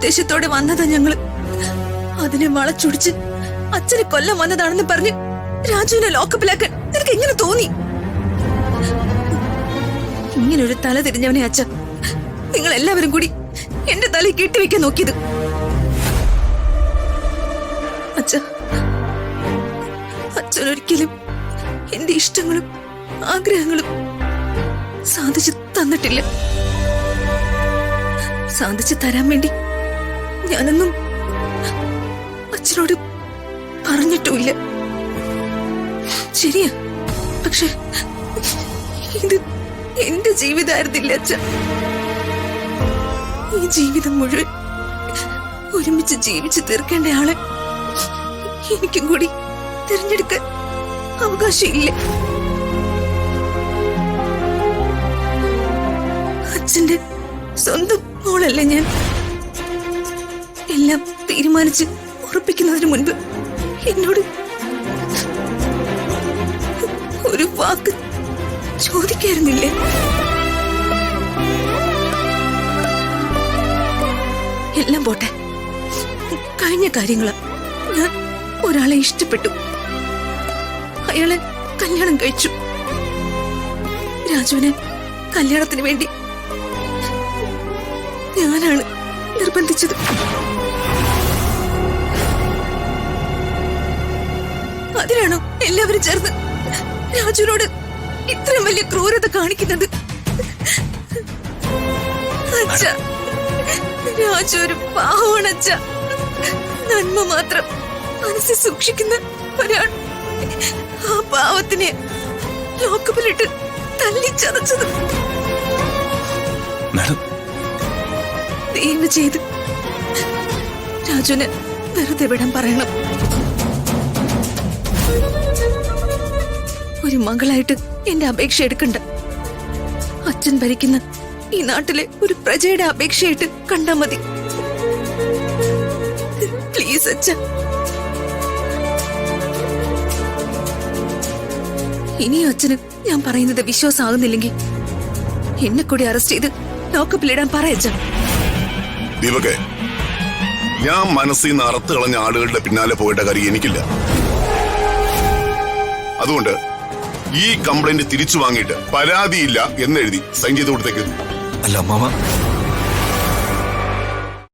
ഉദ്ദേശത്തോടെ വന്നതാ ഞങ്ങള്. അതിനെ വളച്ചൊടിച്ച് അച്ഛനെ കൊല്ലം വന്നതാണെന്ന് പറഞ്ഞ് രാജുവിനെ ലോക്കപ്പിലാക്കാൻ നിനക്ക് എങ്ങനെ തോന്നി? ഇങ്ങനൊരു തല തിരിഞ്ഞവനെ അച്ഛ നിങ്ങൾ എല്ലാവരും കൂടി എന്റെ തലയിൽ കെട്ടിവെക്കാൻ നോക്കിയത്. അച്ഛനൊരിക്കലും എന്റെ ഇഷ്ടങ്ങളും ആഗ്രഹങ്ങളും സാധിച്ചു തന്നിട്ടില്ല. സാധിച്ചു തരാൻ വേണ്ടി ഞാനൊന്നും അച്ഛനോട് പറഞ്ഞിട്ടുമില്ല. ശരിയാ, പക്ഷെ ഇത് എന്റെ ജീവിതമായിരുന്നില്ല അച്ഛ. ഈ ജീവിതം മുഴുവൻ ഒരുമിച്ച് ജീവിച്ച് തീർക്കേണ്ട ആളെ എനിക്കും കൂടി തിരഞ്ഞെടുക്കാൻ അവകാശമില്ല. അച്ഛന്റെ സ്വന്തം മോളല്ല ഞാൻ. എല്ലാം തീരുമാനിച്ച് ഉറപ്പിക്കുന്നതിന് മുൻപ് എന്നോട് ഒരു വാക്ക് ചോദിക്കായിരുന്നില്ലേ? എല്ലാം പോട്ടെ, കഴിഞ്ഞ കാര്യങ്ങളാ. ഞാൻ ഒരാളെ ഇഷ്ടപ്പെട്ടു, അയാളെ കല്യാണം കഴിച്ചു. രാജുവിനെ കല്യാണത്തിന് വേണ്ടി ഞാനാണ് നിർബന്ധിച്ചത്. അതിനാണോ എല്ലാവരും ചേർന്ന് രാജുവിനോട് ഇത്രയും വലിയ ക്രൂരത കാണിക്കുന്നത്? അച്ഛ, രാജു ഒരു പാവമാണ് അച്ഛ. നന്മ മാത്രം മനസ്സിൽ സൂക്ഷിക്കുന്ന ഒരാൾ. ആ പാവത്തിനെ ലോക്കപ്പിലിട്ട് തല്ലിച്ചതച്ചത്. ദയവ് ചെയ്ത് രാജുവിനെ വെറുതെ വിടാൻ പറയണം. ഒരു മകളായിട്ട് എന്റെ അപേക്ഷ എടുക്കണ്ട. അച്ഛൻ ഭരിക്കുന്ന ഈ നാട്ടിലെ ഒരു പ്രജയുടെ അപേക്ഷയായിട്ട് കണ്ടാ മതി. പ്ലീസ് അച്ഛ. ഇനിയും അച്ഛന് ഞാൻ പറയുന്നത് വിശ്വാസമാകുന്നില്ലെങ്കിൽ എന്നെ കൂടി അറസ്റ്റ് ചെയ്ത് ലോക്കപ്പിലിടാൻ പറയച്ച. ദീപകേ, ഞാൻ മനസ്സിൽ നിന്ന് അറുത്ത് കളഞ്ഞ ആളുകളുടെ പിന്നാലെ പോയിട്ട കാര്യം എനിക്കില്ല. അതുകൊണ്ട് ഈ കംപ്ലൈന്റ് തിരിച്ചു വാങ്ങിയിട്ട് പരാതിയില്ല എന്നെഴുതി സൈൻ ചെയ്ത് കൊടുത്തേക്ക്. അല്ല മാമ,